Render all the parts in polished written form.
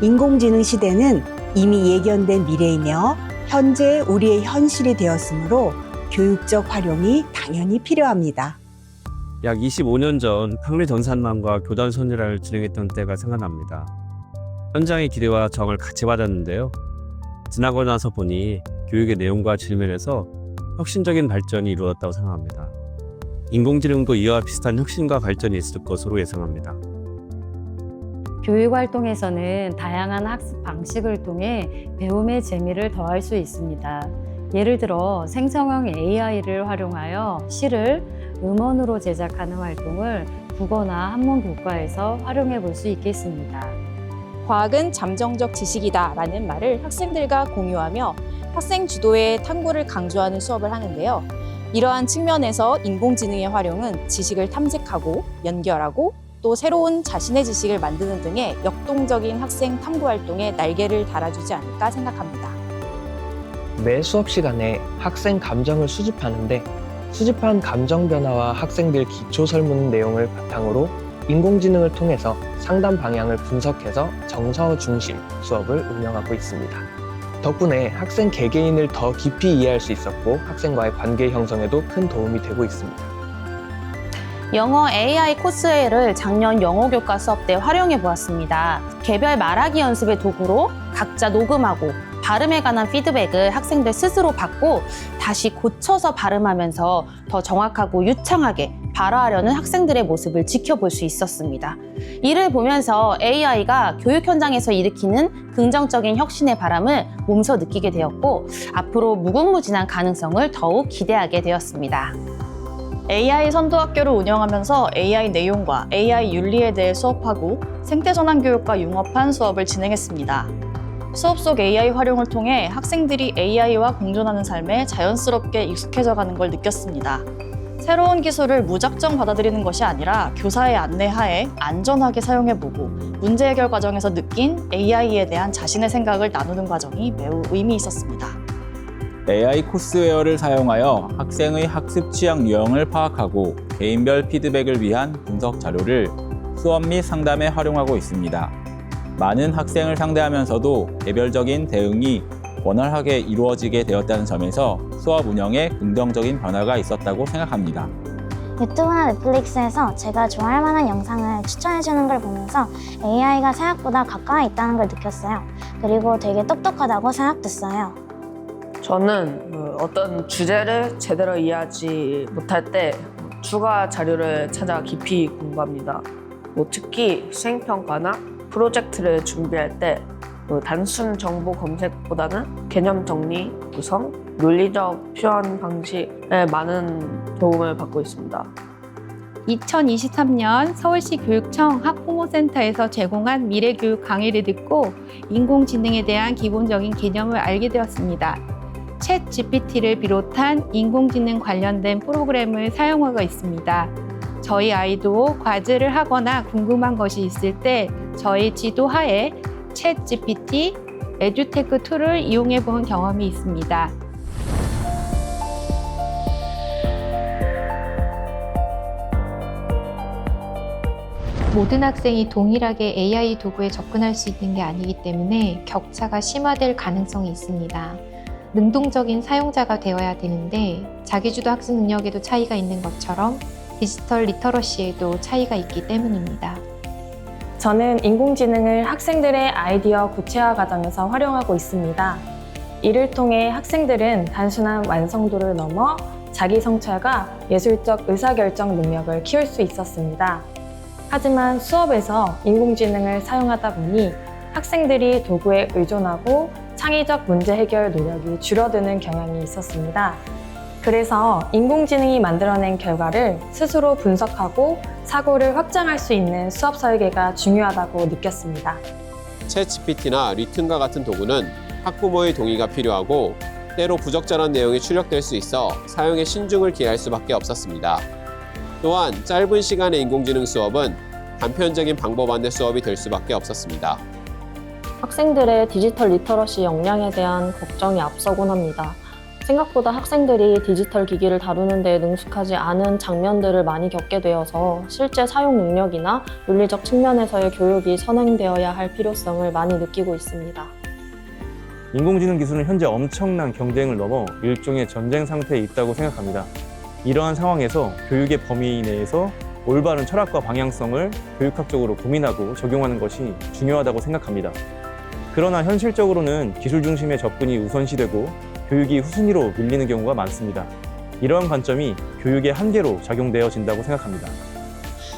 인공지능 시대는 이미 예견된 미래이며 현재 우리의 현실이 되었으므로 교육적 활용이 당연히 필요합니다. 약 25년 전 한미전산망과 교단선이라를 진행했던 때가 생각납니다. 현장의 기대와 정을 같이 받았는데요. 지나고 나서 보니 교육의 내용과 질면에서 혁신적인 발전이 이루어졌다고 생각합니다. 인공지능도 이와 비슷한 혁신과 발전이 있을 것으로 예상합니다. 교육활동에서는 다양한 학습 방식을 통해 배움의 재미를 더할 수 있습니다. 예를 들어 생성형 AI를 활용하여 시를 음원으로 제작하는 활동을 국어나 한문 교과에서 활용해 볼 수 있겠습니다. 과학은 잠정적 지식이다 라는 말을 학생들과 공유하며 학생 주도의 탐구를 강조하는 수업을 하는데요. 이러한 측면에서 인공지능의 활용은 지식을 탐색하고 연결하고 또 새로운 자신의 지식을 만드는 등의 역동적인 학생 탐구 활동에 날개를 달아주지 않을까 생각합니다. 매 수업 시간에 학생 감정을 수집하는데 수집한 감정 변화와 학생들 기초 설문 내용을 바탕으로 인공지능을 통해서 상담 방향을 분석해서 정서 중심 수업을 운영하고 있습니다. 덕분에 학생 개개인을 더 깊이 이해할 수 있었고 학생과의 관계 형성에도 큰 도움이 되고 있습니다. 영어 AI 코스웨어를 작년 영어 교과 수업 때 활용해 보았습니다. 개별 말하기 연습의 도구로 각자 녹음하고 발음에 관한 피드백을 학생들 스스로 받고 다시 고쳐서 발음하면서 더 정확하고 유창하게 발화하려는 학생들의 모습을 지켜볼 수 있었습니다. 이를 보면서 AI가 교육 현장에서 일으키는 긍정적인 혁신의 바람을 몸소 느끼게 되었고 앞으로 무궁무진한 가능성을 더욱 기대하게 되었습니다. AI 선도학교를 운영하면서 AI 내용과 AI 윤리에 대해 수업하고 생태전환 교육과 융합한 수업을 진행했습니다. 수업 속 AI 활용을 통해 학생들이 AI와 공존하는 삶에 자연스럽게 익숙해져가는 걸 느꼈습니다. 새로운 기술을 무작정 받아들이는 것이 아니라 교사의 안내하에 안전하게 사용해보고 문제 해결 과정에서 느낀 AI에 대한 자신의 생각을 나누는 과정이 매우 의미 있었습니다. AI 코스웨어를 사용하여 학생의 학습 취향 유형을 파악하고 개인별 피드백을 위한 분석 자료를 수업 및 상담에 활용하고 있습니다. 많은 학생을 상대하면서도 개별적인 대응이 원활하게 이루어지게 되었다는 점에서 수업 운영에 긍정적인 변화가 있었다고 생각합니다. 유튜브나 넷플릭스에서 제가 좋아할 만한 영상을 추천해주는 걸 보면서 AI가 생각보다 가까이 있다는 걸 느꼈어요. 그리고 되게 똑똑하다고 생각됐어요. 저는 어떤 주제를 제대로 이해하지 못할 때 추가 자료를 찾아 깊이 공부합니다. 특히 수행평가나 프로젝트를 준비할 때 단순 정보 검색보다는 개념 정리, 구성, 논리적 표현 방식에 많은 도움을 받고 있습니다. 2023년 서울시 교육청 학부모센터에서 제공한 미래교육 강의를 듣고 인공지능에 대한 기본적인 개념을 알게 되었습니다. 챗 GPT를 비롯한 인공지능 관련된 프로그램을 사용하고 있습니다. 저희 아이도 과제를 하거나 궁금한 것이 있을 때 저희 지도하에 챗 GPT, 에듀테크 툴을 이용해 본 경험이 있습니다. 모든 학생이 동일하게 AI 도구에 접근할 수 있는 게 아니기 때문에 격차가 심화될 가능성이 있습니다. 능동적인 사용자가 되어야 되는데 자기주도 학습 능력에도 차이가 있는 것처럼 디지털 리터러시에도 차이가 있기 때문입니다. 저는 인공지능을 학생들의 아이디어 구체화 과정에서 활용하고 있습니다. 이를 통해 학생들은 단순한 완성도를 넘어 자기 성찰과 예술적 의사결정 능력을 키울 수 있었습니다. 하지만 수업에서 인공지능을 사용하다 보니 학생들이 도구에 의존하고 창의적 문제 해결 노력이 줄어드는 경향이 있었습니다. 그래서 인공지능이 만들어낸 결과를 스스로 분석하고 사고를 확장할 수 있는 수업 설계가 중요하다고 느꼈습니다. 챗 GPT나 리튼과 같은 도구는 학부모의 동의가 필요하고 때로 부적절한 내용이 출력될 수 있어 사용에 신중을 기할 수밖에 없었습니다. 또한 짧은 시간의 인공지능 수업은 단편적인 방법 안내 수업이 될 수밖에 없었습니다. 학생들의 디지털 리터러시 역량에 대한 걱정이 앞서곤 합니다. 생각보다 학생들이 디지털 기기를 다루는 데 능숙하지 않은 장면들을 많이 겪게 되어서 실제 사용 능력이나 윤리적 측면에서의 교육이 선행되어야 할 필요성을 많이 느끼고 있습니다. 인공지능 기술은 현재 엄청난 경쟁을 넘어 일종의 전쟁 상태에 있다고 생각합니다. 이러한 상황에서 교육의 범위 내에서 올바른 철학과 방향성을 교육학적으로 고민하고 적용하는 것이 중요하다고 생각합니다. 그러나 현실적으로는 기술 중심의 접근이 우선시되고 교육이 후순위로 밀리는 경우가 많습니다. 이러한 관점이 교육의 한계로 작용되어진다고 생각합니다.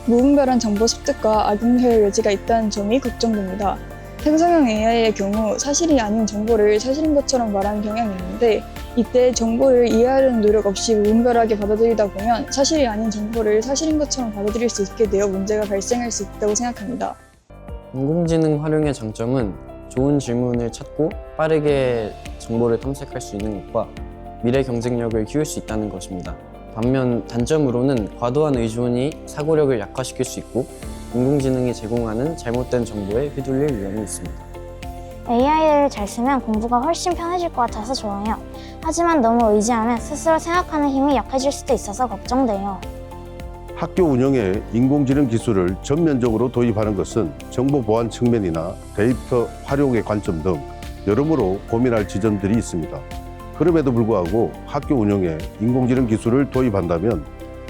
무분별한 정보 습득과 악용될 여지가 있다는 점이 걱정됩니다. 생성형 AI의 경우 사실이 아닌 정보를 사실인 것처럼 말하는 경향이 있는데 이때 정보를 이해하려는 노력 없이 무분별하게 받아들이다 보면 사실이 아닌 정보를 사실인 것처럼 받아들일 수 있게 되어 문제가 발생할 수 있다고 생각합니다. 인공지능 활용의 장점은 좋은 질문을 찾고 빠르게 정보를 탐색할 수 있는 것과 미래 경쟁력을 키울 수 있다는 것입니다. 반면 단점으로는 과도한 의존이 사고력을 약화시킬 수 있고 인공지능이 제공하는 잘못된 정보에 휘둘릴 위험이 있습니다. AI를 잘 쓰면 공부가 훨씬 편해질 것 같아서 좋아요. 하지만 너무 의지하면 스스로 생각하는 힘이 약해질 수도 있어서 걱정돼요. 학교 운영에 인공지능 기술을 전면적으로 도입하는 것은 정보 보안 측면이나 데이터 활용의 관점 등 여러모로 고민할 지점들이 있습니다. 그럼에도 불구하고 학교 운영에 인공지능 기술을 도입한다면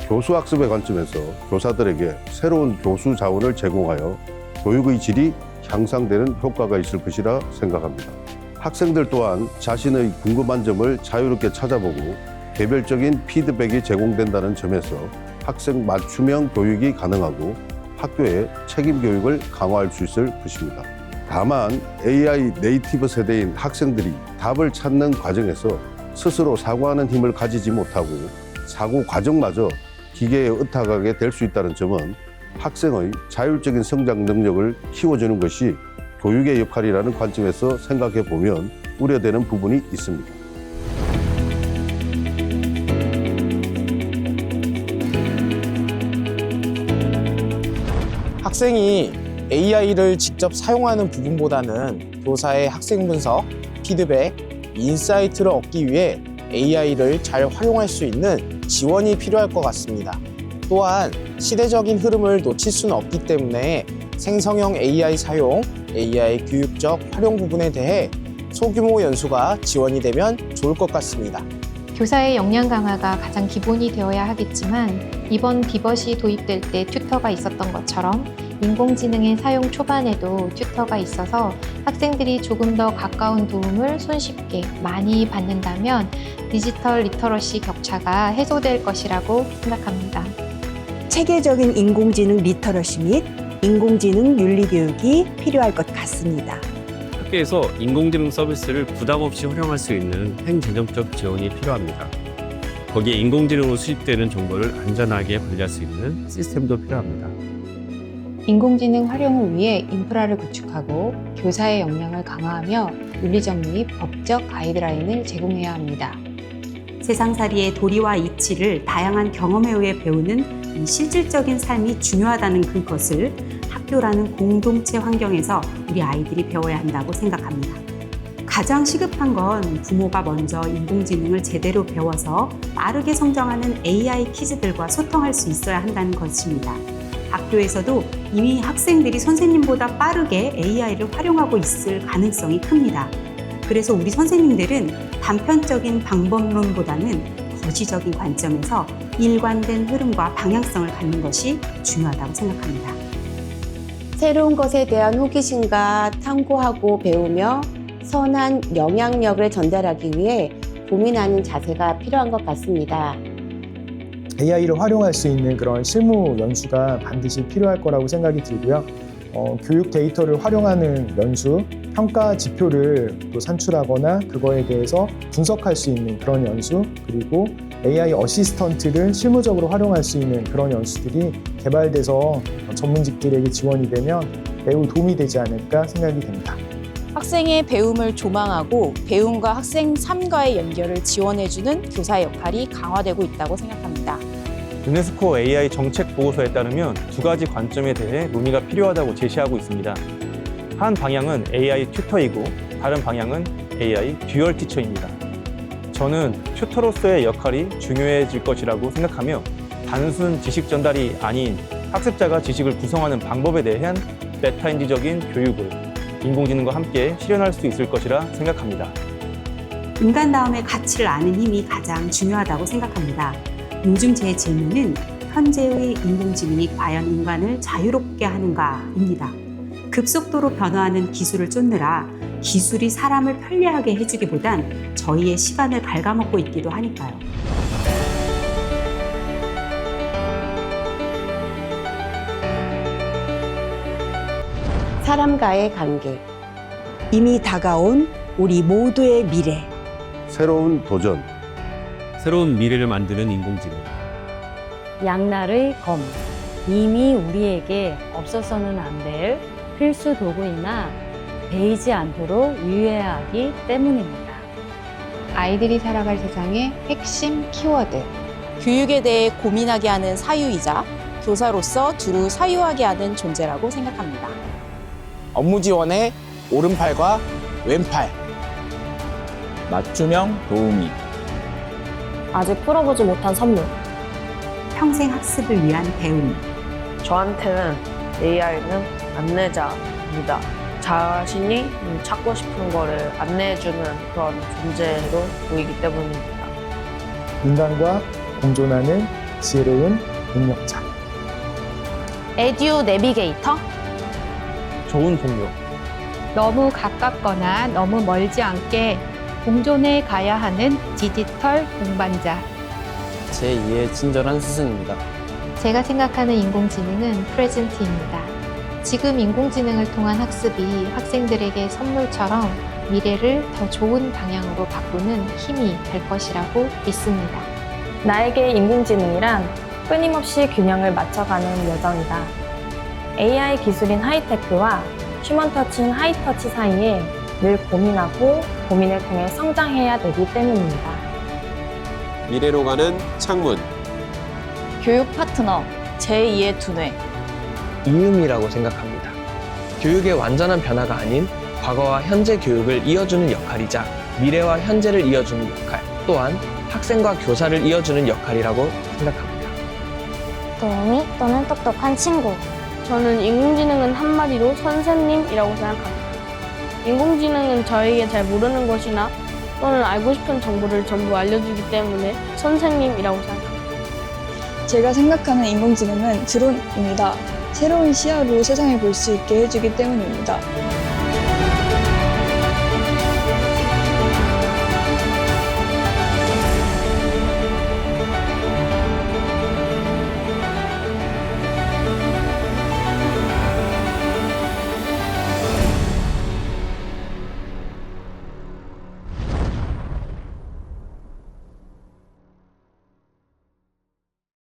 교수 학습의 관점에서 교사들에게 새로운 교수 자원을 제공하여 교육의 질이 향상되는 효과가 있을 것이라 생각합니다. 학생들 또한 자신의 궁금한 점을 자유롭게 찾아보고 개별적인 피드백이 제공된다는 점에서 학생 맞춤형 교육이 가능하고 학교의 책임 교육을 강화할 수 있을 것입니다. 다만 AI 네이티브 세대인 학생들이 답을 찾는 과정에서 스스로 사고하는 힘을 가지지 못하고 사고 과정마저 기계에 의탁하게 될 수 있다는 점은 학생의 자율적인 성장 능력을 키워주는 것이 교육의 역할이라는 관점에서 생각해 보면 우려되는 부분이 있습니다. 학생이 AI를 직접 사용하는 부분보다는 교사의 학생 분석, 피드백, 인사이트를 얻기 위해 AI를 잘 활용할 수 있는 지원이 필요할 것 같습니다. 또한 시대적인 흐름을 놓칠 수는 없기 때문에 생성형 AI 사용, AI 교육적 활용 부분에 대해 소규모 연수가 지원이 되면 좋을 것 같습니다. 교사의 역량 강화가 가장 기본이 되어야 하겠지만 이번 비벗이 도입될 때 튜터가 있었던 것처럼 인공지능의 사용 초반에도 튜터가 있어서 학생들이 조금 더 가까운 도움을 손쉽게 많이 받는다면 디지털 리터러시 격차가 해소될 것이라고 생각합니다. 체계적인 인공지능 리터러시 및 인공지능 윤리 교육이 필요할 것 같습니다. 학교에서 인공지능 서비스를 부담 없이 활용할 수 있는 행정적 지원이 필요합니다. 거기에 인공지능으로 수집되는 정보를 안전하게 관리할 수 있는 시스템도 필요합니다. 인공지능 활용을 위해 인프라를 구축하고 교사의 역량을 강화하며 윤리적 및 법적 가이드라인을 제공해야 합니다. 세상살이의 도리와 이치를 다양한 경험에 의해 배우는 이 실질적인 삶이 중요하다는 그것을 학교라는 공동체 환경에서 우리 아이들이 배워야 한다고 생각합니다. 가장 시급한 건 부모가 먼저 인공지능을 제대로 배워서 빠르게 성장하는 AI 키즈들과 소통할 수 있어야 한다는 것입니다. 학교에서도 이미 학생들이 선생님보다 빠르게 AI를 활용하고 있을 가능성이 큽니다. 그래서 우리 선생님들은 단편적인 방법론보다는 거시적인 관점에서 일관된 흐름과 방향성을 갖는 것이 중요하다고 생각합니다. 새로운 것에 대한 호기심과 탐구하고 배우며 선한 영향력을 전달하기 위해 고민하는 자세가 필요한 것 같습니다. AI를 활용할 수 있는 그런 실무 연수가 반드시 필요할 거라고 생각이 들고요. 교육 데이터를 활용하는 연수, 평가 지표를 또 산출하거나 그거에 대해서 분석할 수 있는 그런 연수, 그리고 AI 어시스턴트를 실무적으로 활용할 수 있는 그런 연수들이 개발돼서 전문직들에게 지원이 되면 매우 도움이 되지 않을까 생각이 됩니다. 학생의 배움을 조망하고 배움과 학생 삶과의 연결을 지원해주는 교사의 역할이 강화되고 있다고 생각합니다. 유네스코 AI 정책 보고서에 따르면 두 가지 관점에 대해 논의가 필요하다고 제시하고 있습니다. 한 방향은 AI 튜터이고 다른 방향은 AI 듀얼 티처입니다. 저는 튜터로서의 역할이 중요해질 것이라고 생각하며 단순 지식 전달이 아닌 학습자가 지식을 구성하는 방법에 대한 메타인지적인 교육을 인공지능과 함께 실현할 수 있을 것이라 생각합니다. 인간다움의 가치를 아는 힘이 가장 중요하다고 생각합니다. 요즘 제 질문은 현재의 인공지능이 과연 인간을 자유롭게 하는가입니다. 급속도로 변화하는 기술을 쫓느라 기술이 사람을 편리하게 해주기보단 저희의 시간을 갉아먹고 있기도 하니까요. 사람과의 관계. 이미 다가온 우리 모두의 미래. 새로운 도전. 새로운 미래를 만드는 인공지능. 양날의 검. 이미 우리에게 없어서는 안 될 필수 도구이나 베이지 않도록 유의해야 하기 때문입니다. 아이들이 살아갈 세상의 핵심 키워드. 교육에 대해 고민하게 하는 사유이자 교사로서 두루 사유하게 하는 존재라고 생각합니다. 업무 지원의 오른팔과 왼팔. 맞춤형 도우미. 아직 풀어보지 못한 선물. 평생 학습을 위한 배움. 저한테는 AI는 안내자입니다. 자신이 찾고 싶은 거를 안내해주는 그런 존재로 보이기 때문입니다. 인간과 공존하는 지혜로운 능력자. 에듀 내비게이터. 좋은 동료. 너무 가깝거나 너무 멀지 않게 공존해 가야 하는 디지털 동반자. 제2의 친절한 스승입니다. 제가 생각하는 인공지능은 프레젠트입니다. 지금 인공지능을 통한 학습이 학생들에게 선물처럼 미래를 더 좋은 방향으로 바꾸는 힘이 될 것이라고 믿습니다. 나에게 인공지능이란 끊임없이 균형을 맞춰가는 여정이다. AI 기술인 하이테크와 휴먼 터치인 하이터치 사이에 늘 고민하고 고민을 통해 성장해야 되기 때문입니다. 미래로 가는 창문. 교육 파트너, 제2의 두뇌. 이음이라고 생각합니다. 교육의 완전한 변화가 아닌 과거와 현재 교육을 이어주는 역할이자 미래와 현재를 이어주는 역할, 또한 학생과 교사를 이어주는 역할이라고 생각합니다. 도우미 또는 똑똑한 친구. 저는 인공지능은 한마디로 선생님이라고 생각합니다. 인공지능은 저에게 잘 모르는 것이나 또는 알고 싶은 정보를 전부 알려주기 때문에 선생님이라고 생각합니다. 제가 생각하는 인공지능은 드론입니다. 새로운 시야로 세상을 볼 수 있게 해주기 때문입니다.